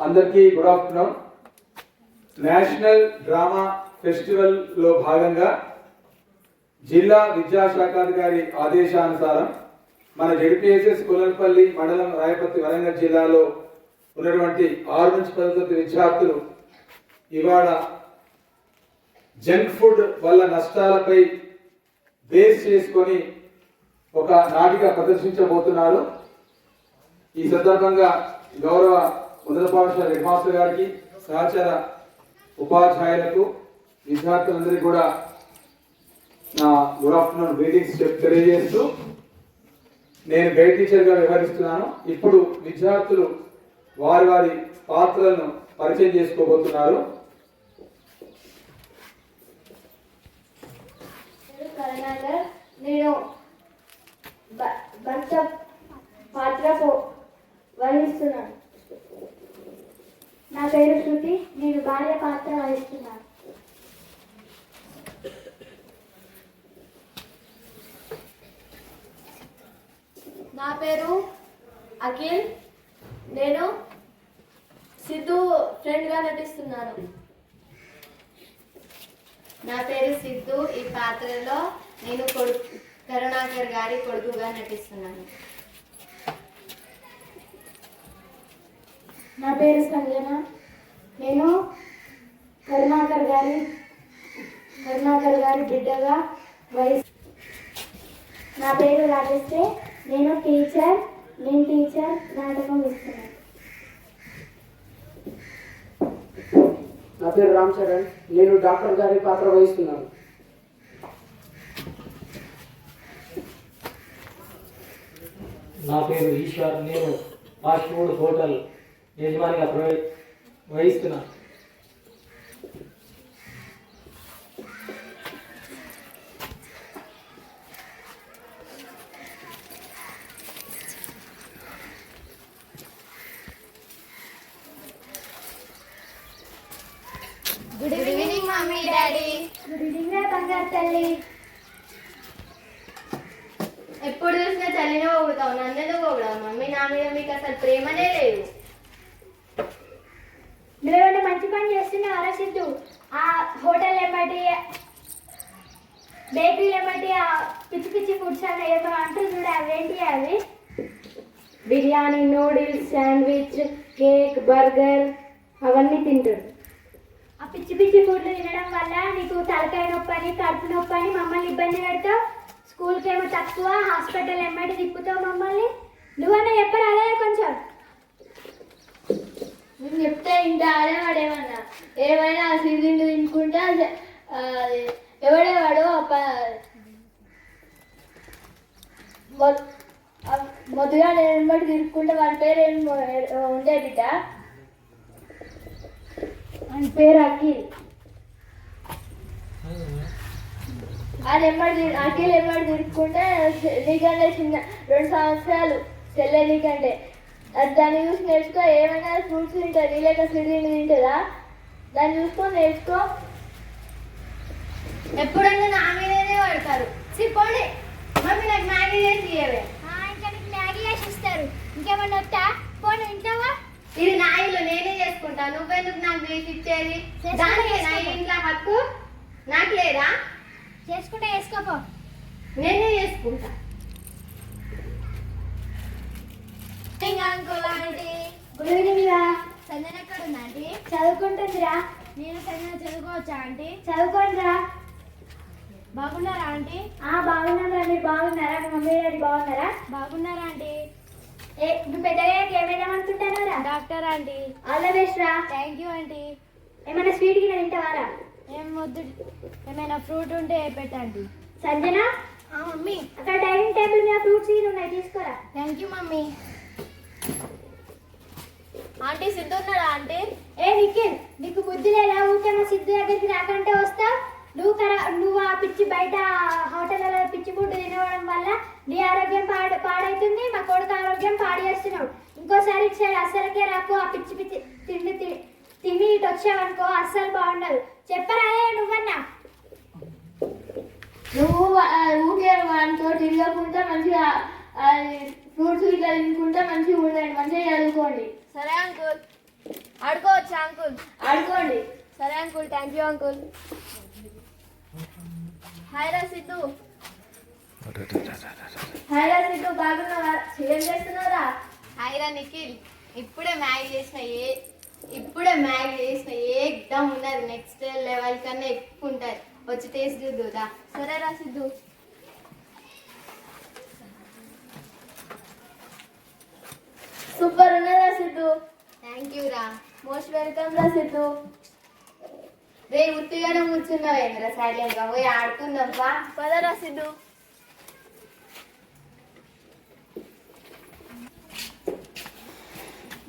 అందరికీ good afternoon. National drama festival లో భాగంగా జిల్లా విద్యాశాఖాధికారి ఆదేశానుసారం మన జెడ్పీఎస్ఎస్ కులనపల్లి మండలం రాయపర్తి వరంగల్ జిల్లాలో ఉన్నటువంటి 6 నుంచి 10 తరగతి విద్యార్థులు ఇవాళ జంక్ ఫుడ్ వల్ల నష్టాలపై బేస్ చేసుకొని ఒక నాటిక ప్రదర్శించబోతున్నారు. ఈ సందర్భంగా గౌరవ ఉన్నత పాఠశాల హెడ్ మాస్టర్ గారికి, సహచర ఉపాధ్యాయులకు, విద్యార్థులందరికీ కూడా నా గుడ్ ఆఫ్టర్నూన్ గ్రీటింగ్స్ తెలియజేస్తూ నేను గైడ్ టీచర్గా వ్యవహరిస్తున్నాను. ఇప్పుడు విద్యార్థులు వారి వారి పాత్రలను పరిచయం చేసుకోబోతున్నారు. నేను భర్త పాత్ర వహిస్తున్నాను. నా పేరు శృతి, నేను భార్య పాత్ర వహిస్తున్నాను. నా పేరు అఖిల్, నేను సిద్ధు ఫ్రెండ్గా నటిస్తున్నాను. నా పేరు సిద్ధు, ఈ పాత్రలో నేను కరుణాకర్ గారి కొడుకుగా నటిస్తున్నాను. నా పేరు సంజన, నేను కరుణాకర్ గారి బిడ్డగా నా పేరు రాజేస్తే, నేను టీచర్ నాటకం ఇస్తున్నాను. నా పేరు రామ్ చరణ్, నేను డాక్టర్ గారి పాత్ర వహిస్తున్నాను. నా పేరు ఈశ్వర్, నేను ఫాస్ట్ ఫుడ్ హోటల్ యజమానిగా వహిస్తున్నాను. Good evening mummy daddy. Good evening బంగారు తల్లి. ఎప్పుడు చూసినా చలినే పోగుతావు, నన్నెందుకు పోగడావు మమ్మీ? నా మీద మీకు అసలు ప్రేమనే లేదు. నువ్వేమైనా మంచి పని చేస్తున్నావు సిద్ధు. ఆ హోటల్ ఏమంటే, బేకరీలు ఏమంటే, ఆ పిచ్చి పిచ్చి ఫుడ్స్ అన్న ఏమో అంటారు చూడ, అవేంటి అవి? Biryani, noodles, sandwich, cake, burger అవన్నీ తింటారు. ఆ పిచ్చి పిచ్చి ఫుడ్లు తినడం వల్ల నీకు తలకాయ నొప్పి అని, కడుపు నొప్పి అని మమ్మల్ని ఇబ్బంది పెడతావు. స్కూల్కి ఏమో తక్కువ, హాస్పిటల్ ఏమంటే తిప్పుతావు మమ్మల్ని. నువ్వన్నా చెప్పరు అదే కొంచెం. నేను చెప్తే ఇంటి ఆడేవాడేమన్నా ఏమైనా సిలిండు తినుకుంటా ఎవడేవాడు మొదలుగా నేను బట్టి తిరుక్కుంటే వాడి పేరు ఏం ఉండే బిడ్డ? అని పేరు అఖిల్. అఖిల్ ఎమ్మడి తిరుక్కుంటే నీకంటే చిన్న 2 సంవత్సరాలు చెల్లె నీకంటే. దాన్ని చూసి నేర్చుకో. ఏమైనా ఫ్రూట్స్ తింటుంది, లేక సిలిండు తింటుందా? దాన్ని చూసుకొని నేర్చుకో. ఎప్పుడన్నా నా మీదనే పడతారు. సిపోండి మమ్మీ, నాకు మ్యాగీ చేసి ఇయ్యవే. ఇంకా నీకు మ్యాగీ చేసి ఇస్తారు. ఇంకేమన్నా వస్తా పోను ఇంట్లోవా? ఇది నా ఇల్లు, నేనే చేసుకుంటా. నువ్వెందుకు నాకు చేసి ఇచ్చేది? దానికి నా ఇంట్లో హక్కు నాకు లేదా? చేసుకుంటా, వేసుకోపో. నేనే చేసుకుంటా. గుడ్ ఈవినింగ్ రా. సంజన ఎక్కడ ఉందా ఆంటీ? చదువుకుంటుందిరా. నేను సంజన చదువుకోవచ్చా ఆంటీ? చదువుకోండిరా. బాగున్నారా ఆంటీ? బాగున్నారా? మీరు బాగున్నారా? మీ మమ్మీ డాడీ బాగున్నారా? బాగున్నారా ఆంటీ? నువ్వు పెద్దగా ఏమేద్దామనుకుంటాను రా? Doctor aunty. All the best రా. Thank you aunty. ఏమైనా స్వీట్ గిన్నె తింటావారా? ఏం వద్దు, ఏమైనా ఫ్రూట్ ఉంటే పెట్టండి. సంజన, మమ్మీ అక్కడ డైనింగ్ టేబుల్ మీద ఫ్రూట్స్ గిన్నె ఉన్నాయి, తీసుకోరా. Thank you mummy. Aunty Siddhu ఉన్నాడా ఆంటీ? నిఖిల్, నీకు బుద్ధి లేదా? ఊకే మా సిద్ధు దగ్గరికి రాకంటే వస్తావు. నువ్వు ఆ పిచ్చి బయట హోటల్లో పిచ్చి ఫుడ్ తినడం వల్ల నీ ఆరోగ్యం పాడవుతుంది, మా కొడుకు ఆరోగ్యం పాడు చేస్తున్నావు. ఇంకోసారి ఇటు సైడ్ అస్సలకే రాకు. ఆ పిచ్చి పిచ్చి తిని ఇటు వచ్చావనుకో అస్సలు బాగుండదు. చెప్పరా నువ్వన్నా? నువ్వు ఊకే వాటితో తిరగకుండా మంచిగా ఫ్రూట్స్ ఇట్లా తినుకుంటా మంచిగా ఉండండి, మంచిగా చదువుకోండి. సరే అంకుల్. అంకుల్ ఆడుకోండి. సరే uncle, thank you uncle. Hi రా సిద్ధు. హాయ్ రా సిద్ధు, బాగున్నావా? ఏం చేస్తున్నారా? హాయిరా నిఖిల్, ఇప్పుడే మ్యాగీ చేసిన ఏకదమ్ ఉన్నది. నెక్స్ట్ లెవెల్ కన్నా ఎక్కువ ఉంటుంది. వచ్చి టేస్ట్ చూద్దా. సరే రా సిద్ధు. సూపర్ ఉన్నదా సిద్ధు? థ్యాంక్ యూ రా. మోస్ట్ వెల్కమ్ రా సిద్ధు. రే ఉత్తిగానే కూర్చున్నావేంద్ర సైలెంట్ గా పోయి ఆడుకుందాంపా. పదరా సిద్ధు.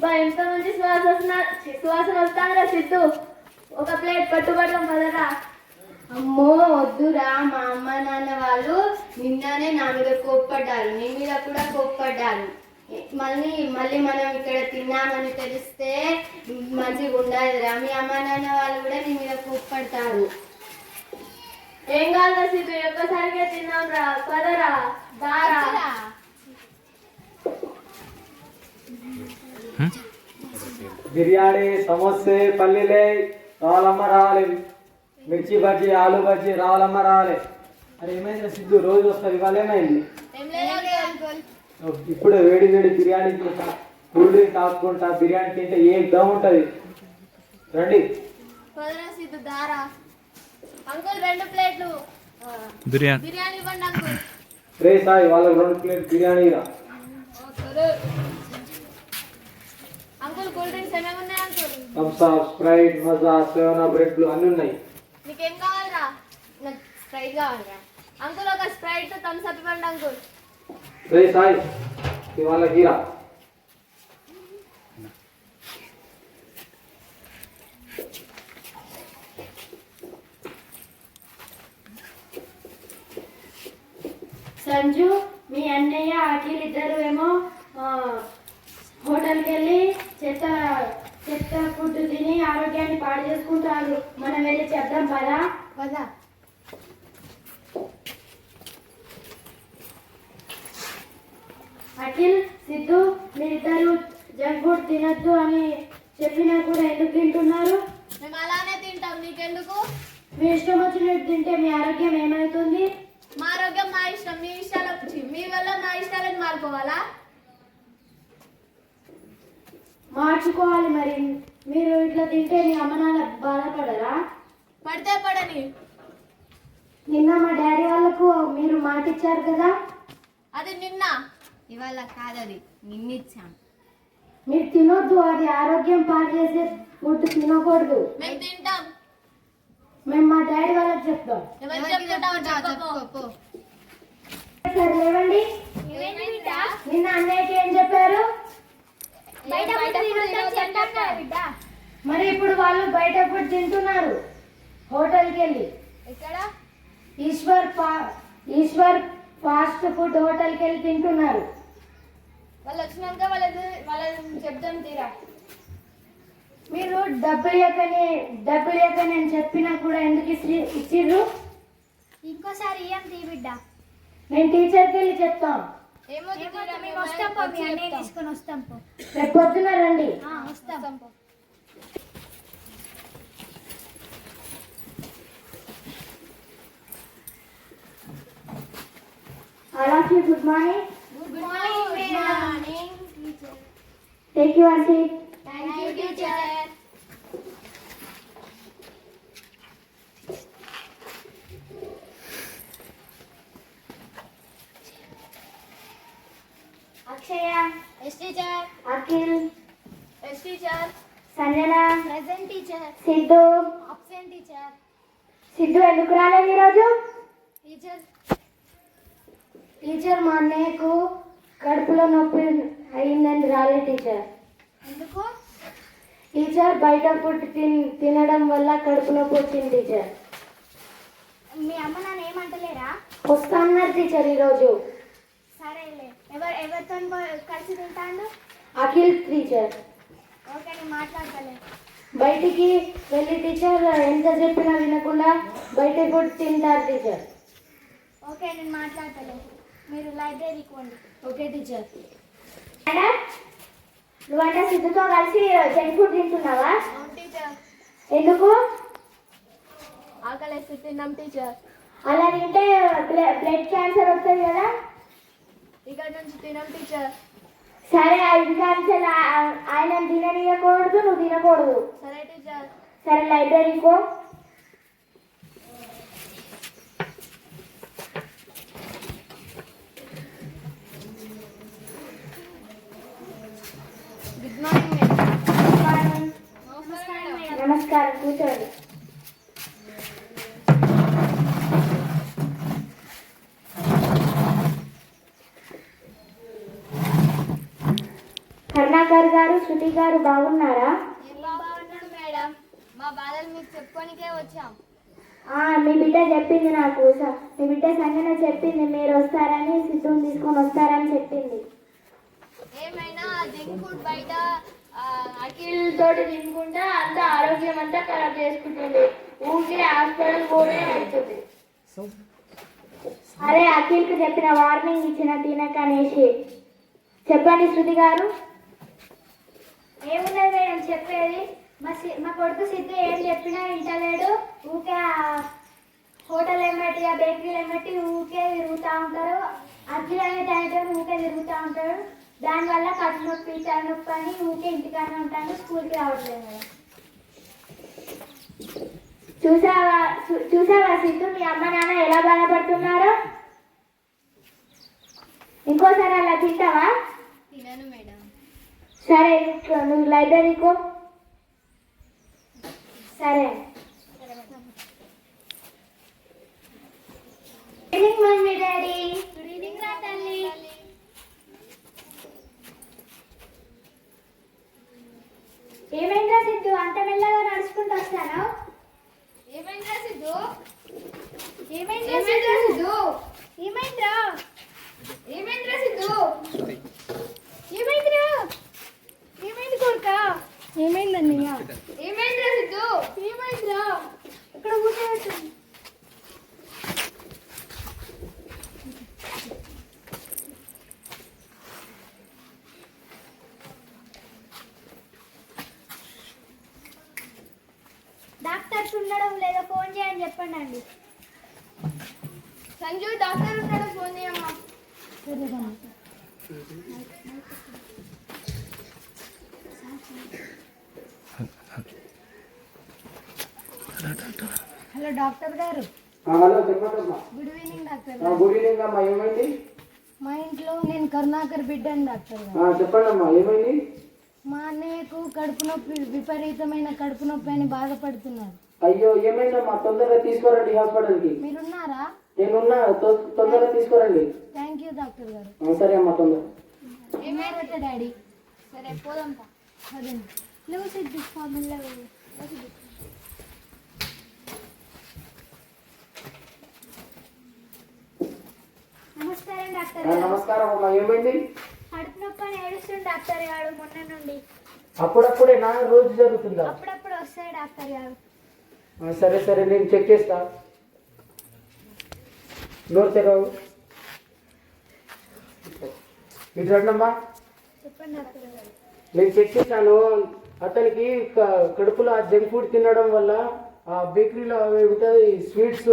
బా ఎంత మంచి సువాసన వస్తాను రా సిద్ధు. ఒక ప్లేట్ పట్టుబడతాం పదరా. అమ్మో వద్దురా, మా అమ్మ నాన్న వాళ్ళు నిన్ననే నా మీద కోప్పడ్డారు, నీ మీద కూడా కోప్పడ్డారు. మళ్ళీ మనం ఇక్కడ తిన్నామని తెలిస్తే మంచిగా ఉండదురా. మీ అమ్మ నాన్న వాళ్ళు కూడా నీ మీద కోప్పడతారు. ఏం కాదు సిద్ధు, ఒక్కసారిగా తిన్నాం రా. పదరా దారా. బిర్యానీ, సమోసే, పల్లీలే రావాలమ్మ రావాలి. మిర్చి బజ్జీ, ఆలు బజ్జీ రావాలమ్మ రావాలి. అరే ఏమైంది సిద్ధు, రోజు వస్తుంది, ఇవాళ ఏమైంది? ఇప్పుడు వేడి వేడి బిర్యానీ తింటా, కూల్ డ్రింక్ తాగుకుంటా, బిర్యానీ తింటే ఏ దమ్ ఉంటుంది. రండి. పదరా సిద్ధు దారా. అంకుల్ 2 ప్లేట్లు బిర్యానీ ఇవ్వండి అంకుల్. రే సాయి, వాళ్ళకి 2 ప్లేట్ బిర్యానీ రా. అంకుల్ కూల్ డ్రింక్స్ ఏమేమి ఉన్నాయి అంకుల్? థమ్సప్, స్ప్రైట్, మజా, 7 బ్రెడ్లు అన్నీ ఉన్నాయి. నీకేం కావాలరా? నాకు స్ప్రైట్ కావాలిరా. అంకుల్ ఒక స్ప్రైట్ థమ్స్ అప్ ఇవ్వండి అంకుల్. రే సాయి, వాళ్ళకి రా. సంజు, మీ అన్నయ్య అఖిల్ ఇద్దరు ఏమో హోటల్కి వెళ్ళి చెత్త ఫుడ్ తిని ఆరోగ్యాన్ని పాడు చేసుకుంటారు. మనం వెళ్ళి చేద్దాం పదా. పదా. అఖిల్, సిద్ధు, మీరిద్దరు జంక్ ఫుడ్ తినద్దు అని చెప్పినా కూడా ఎందుకు తింటున్నారు? మేము అలానే తింటాం, నీకెందుకు? మీ ఇష్టం వచ్చినట్టు తింటే మీ ఆరోగ్యం ఏమవుతుంది? మా ఆరోగ్యం మా ఇష్టం, మీ ఇష్టాలు మీ వల్ల మా ఇష్టాలను మారుకోవాలా? మార్చుకోవాలి. మరి మీరు ఇట్లా తింటే మీ అమ్మ నాన్న బాధపడరా? పడితే పడని. నిన్న మా డాడీ వాళ్ళకు మీరు మాట ఇచ్చారు కదా. అది నిన్న, ఇవాళ కాదది, నిన్నిచ్చాం. మీరు తినొద్దు, అది ఆరోగ్యం పాడు చేసే ఫుడ్ తినకూడదు. మేము తింటాం. మేము మా డాడీ వాళ్ళకి చెప్తాం. ఎవరికి చెప్తుంటావు చెప్పకపో. సరే లేవండి. నిన్న అన్నయ్యకి ఏం చెప్పారు? మరి ఇప్పుడు వాళ్ళు బయట ఫుడ్ తింటున్నారు హోటల్కి వెళ్ళి. ఇక్కడ ఈశ్వర్ ఫాస్ట్ ఫుడ్ హోటల్కి వెళ్ళి తింటున్నారు. వాళ్ళు వచ్చినాక వాళ్ళని చెప్తాం తీరా. మీరు డబ్బులు ఇవ్వకని అని చెప్పినా కూడా ఎందుకు ఇచ్చిర్రు? ఇంకోసారి ఏం తీ బిడ్డ. నేను టీచర్కి వెళ్ళి చెప్తాం. మేము వస్తాం పో, మీ అన్నయ్య తీసుకొని వస్తాం పో. రేపు పొద్దున రండి. వస్తాం పో. All of you, good morning. Good morning. Take your seat. Thank you, teacher. Akshaya, Yes, teacher. Akhil, Yes, teacher. Sanjana, Present, teacher. Siddhu. Absent, teacher. Siddhu ఎందుకు రాలేదు ఈరోజు? Teacher. టీచర్, మా అన్నయ్యకు కడుపులో నొప్పి అయిందని రాలేదు టీచర్. ఎందుకు? టీచర్ బయట ఫుడ్ తినడం వల్ల కడుపు నొప్పి వచ్చింది టీచర్. మీ అమ్మ నాన్న ఏమంటలేరా? వస్తా అన్నారు టీచర్ ఈరోజు. సరేలే. ఎవరితో కలిసి తింటాడు? అఖిల్ టీచర్. ఓకే, నేను మాట్లాడతలే. బయటికి వెళ్ళి టీచర్ ఎంత చెప్పినా వినకుండా బయట ఫుడ్ తింటారు టీచర్. ఓకే, నేను మాట్లాడతలే. మీరు లైబ్రరీకి పోండి. Okay teacher. నువ్వంటే సిద్ధుతో కలిసి జంక్ ఫుడ్ తింటున్నావా? అవును టీచర్. ఎందుకు? ఆకలేస్తే తిన్నాం టీచర్. అలా తింటే బ్లడ్ క్యాన్సర్ వస్తుంది కదా. ఇక్కడ నుంచి తిన్నాం టీచర్. సరే, 5 క్యాన్సర్ ఆయన తిననీయకూడదు, నువ్వు తినకూడదు. సరే టీచర్. సరే, లైబ్రరీకో. Good morning madam. నమస్కారం, కూర్చోండి. కరుణాకర్ గారు, శృతి గారు బాగున్నారా? బాగున్నాడు మేడం. మా బాధలు మీకు చెప్పుకోనికే వచ్చాం. మీ బిడ్డ చెప్పింది నాకు. మీ బిడ్డ సంగన చెప్పింది మీరు వస్తారని, సిద్ధుని తీసుకొని వస్తారని చెప్పింది. ఏమైనా జంక్ ఫుడ్ బయట అఖిల్ తోటి తినుకుంటా అంత ఆరోగ్యం అంతా ఖరాబ్ చేసుకుంటుంది. ఊరికే హాస్పిటల్ కూడా అవుతుంది. అరే, అఖిల్కి చెప్పిన వార్నింగ్ ఇచ్చిన తినకనేసి. చెప్పండి శృతి గారు. ఏమున్నది మేడం చెప్పేది? మా కొడుకు సిద్ధు ఏం చెప్పినా వింటలేడు. ఊకే హోటల్ ఎమ్మటి, బేకరీలు ఎమ్మటి ఊకే తిరుగుతూ ఉంటారు. అఖిల్ అనే టైం ఊకే తిరుగుతూ ఉంటాడు. దానివల్ల కడుపు నొప్పి, తలనొప్పి అని ఊకే ఇంటికానే ఉంటాను, స్కూల్కి రావట్లేదు మేడం. చూసావా సిద్ధు, మీ అమ్మ నాన్న ఎలా బాధపడుతున్నారో? ఇంకోసారి అలా తింటావా? తినను మేడం. సరే, నువ్వు లైబ్రరీకో. సరే. Good evening mummy daddy. Good evening రా తల్లి. ఏమైందా సిద్ధు, అంత మెల్లగా నడుచుకుంటూ వస్తాను? ఏమైందిరా సిద్ధు? ఏమైందా సిద్ధు? ఏమైందా? ఏమైందిరా సిద్ధు? ఏమైందిరా? ఏమైంది కొడుక? ఏమైందండి? ఏమైందిరా సిద్ధు? ఏమైందిరా? ఇక్కడ కూర్చోబెట్టు. డాక్టర్స్ ఉండడం లేదా, ఫోన్ చేయని చెప్పండి అండి. సంజు డాక్టర్ ఉన్నాడు, ఫోన్ చేయమ్మా. హలో డాక్టర్ గారు. హలో, చెప్పండమ్మా. Good evening doctor good evening అమ్మా. ఏమైంది? మా ఇంట్లో నేను కరుణాకర్ బిడ్డను డాక్టర్ గారు. చెప్పండమ్మా, ఏమైంది? మా అన్నయ్యకు కడుపు నొప్పి, విపరీతమైన కడుపు నొప్పి అని బాధపడుతున్నారు. అయ్యో, ఏమైందమ్మా? తొందరగా తీసుకురండి హాస్పిటల్కి. మీరున్నారా? నేనున్నా, తొందరగా తీసుకురండి. థ్యాంక్ యూ డాక్టర్ గారు. సరే అమ్మా, తొందర. ఏమైనా డాడీ? సరే పోదాంపా. అదే నువ్వు సిద్ధు ఫార్ములా. నమస్కారం డాక్టర్ గారు. నమస్కారం అమ్మా. ఏమైంది? కడుపు నొప్పి అని ఏడుస్తుంది డాక్టర్ గారు మొన్న నుండి. అప్పుడప్పుడే నా రోజు జరుగుతుందా? అప్పుడప్పుడు వస్తాయి డాక్టర్ గారు. సరే సరే, నేను చెక్ చేస్తా. నోరు తెరవు. ఇటు రండమ్మా. చెప్పండి డాక్టర్ గారు. నేను చెక్ చేశాను. అతనికి కడుపులో ఆ జంక్ ఫుడ్ తినడం వల్ల, ఆ బేకరీలో అవి ఉంటుంది స్వీట్స్,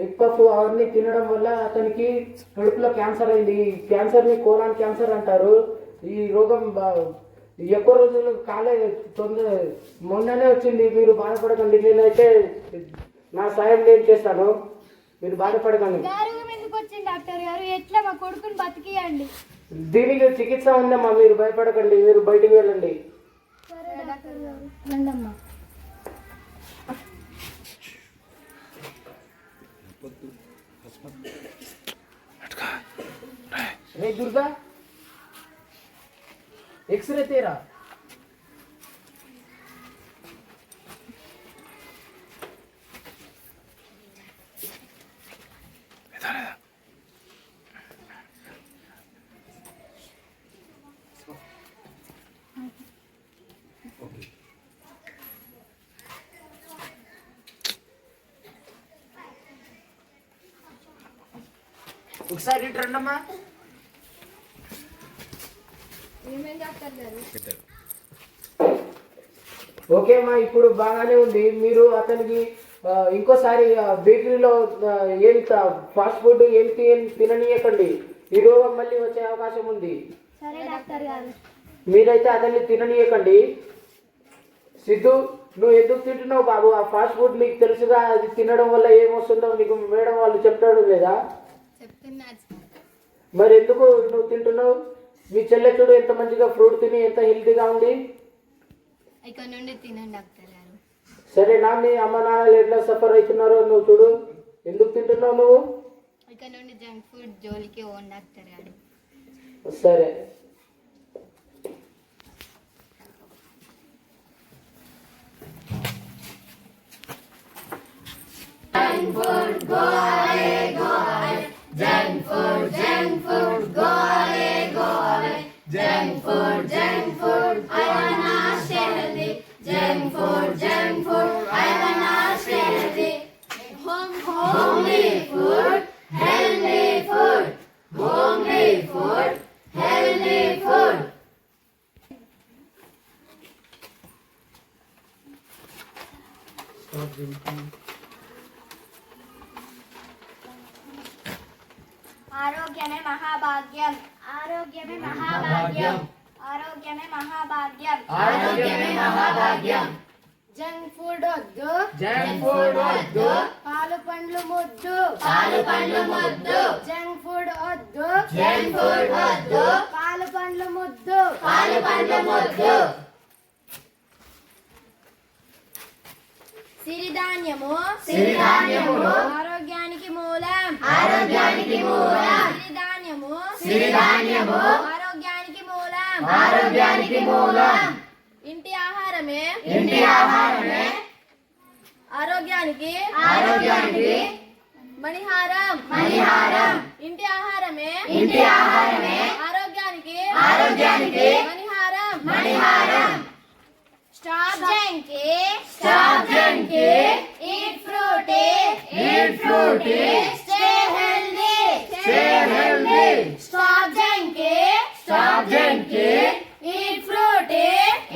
ఎగ్ పఫ్ అవన్నీ తినడం వల్ల అతనికి కడుపులో క్యాన్సర్ అయింది. ఈ క్యాన్సర్ని కోలాన్ క్యాన్సర్ అంటారు. ఈ రోగం ఎక్కువ రోజులు మొన్ననే వచ్చింది. మీరు బాధపడకండి. నేనైతే నా సాయం నేను చేస్తాను, మీరు బాధపడకండి. గారు ఎందుకు వచ్చింది డాక్టర్ గారు? ఎట్లా మా కొడుకుని బతికియండి. దీనికి చికిత్స ఉందమ్మా, మీరు భయపడకండి. మీరు బయటికి వెళ్ళండి. సరే డాక్టర్ గారు. రండమ్మా. రే దుర్గా, एक्सरे तेरा। ఒకసారి ఇటు రండమ్మా. ఏమేం డాక్టర్ గారు? ఓకే అమ్మా, ఇప్పుడు బాగానే ఉంది. మీరు అతనికి ఇంకోసారి బేకరీలో ఏం ఫాస్ట్ ఫుడ్ ఏం తిననీయకండి. ఈ రోగం మళ్ళీ వచ్చే అవకాశం ఉంది. సరే డాక్టర్ గారు. మీరైతే అతన్ని తిననీయకండి. సిద్ధు, నువ్వు ఎందుకు తింటున్నావు బాబు? ఆ ఫాస్ట్ ఫుడ్ నీకు తెలుసుగా, అది తినడం వల్ల ఏమొస్తుందో నీకు మేడం వాళ్ళు చెప్తాడు లేదా? మరి ఎందుకు నువ్వు తింటున్నావు? మీ చెల్లె చూడు ఎంత మంచిగా ఫ్రూట్ తిని ఎంత హెల్తీగా ఉంది. ఇక్కడ నుండి తినండి డాక్టర్ గారు. సరే నాన్న, అమ్మ నాన్నలు ఎట్లా సఫర్ అవుతున్నారో నువ్వు చూడు. ఎందుకు తింటున్నావు నువ్వు? ఇక్కడ నుండి జంక్ ఫుడ్ జోలికి ఓన్ డాక్టర్ గారు. సరే. ఆరోగ్యమే మహాభాగ్యం. ఆరోగ్యమే మహాభాగ్యం. ఆరోగ్యమే మహాభాగ్యం. ఆరోగ్యమే మహాభాగ్యం. జంక్ ఫుడ్ వద్దు, జంక్ ఫుడ్ వద్దు. పాలు పండ్లు ముద్దు, పాలు పండ్లు ముద్దు. జంక్ ఫుడ్ వద్దు, జంక్ ఫుడ్ వద్దు. పాలు పండ్లు ముద్దు. పాలు పండ్లు ముద్దు. సిరిధాన్యము, సిరిధాన్యములు ఆరోగ్యానికి మూలం. ఆరోగ్యానికి మూలం. సిరిధాన్యము, సిరిధాన్యము ఆరోగ్యానికి మూలం. ఆరోగ్యానికి మూలం. ఇంటి ఆహారమే, ఇంటి ఆహారమే ఆరోగ్యానికి ఆరోగ్యానికి మణిహారం. మణిహారం. ఇంటి ఆహారమే, ఇంటి ఆహారమే ఆరోగ్యానికి ఆరోగ్యానికి మణిహారం. మణిహారం. Stop junkie, Stop junkie. eat fruity, Eat fruity. stay healthy. Stay healthy. Stop junki, Stop junkie. eat fruity,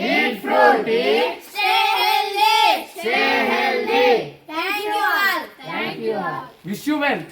Eat fruity. stay healthy. Stay healthy. Thank you all. Thank you all. Wish you well.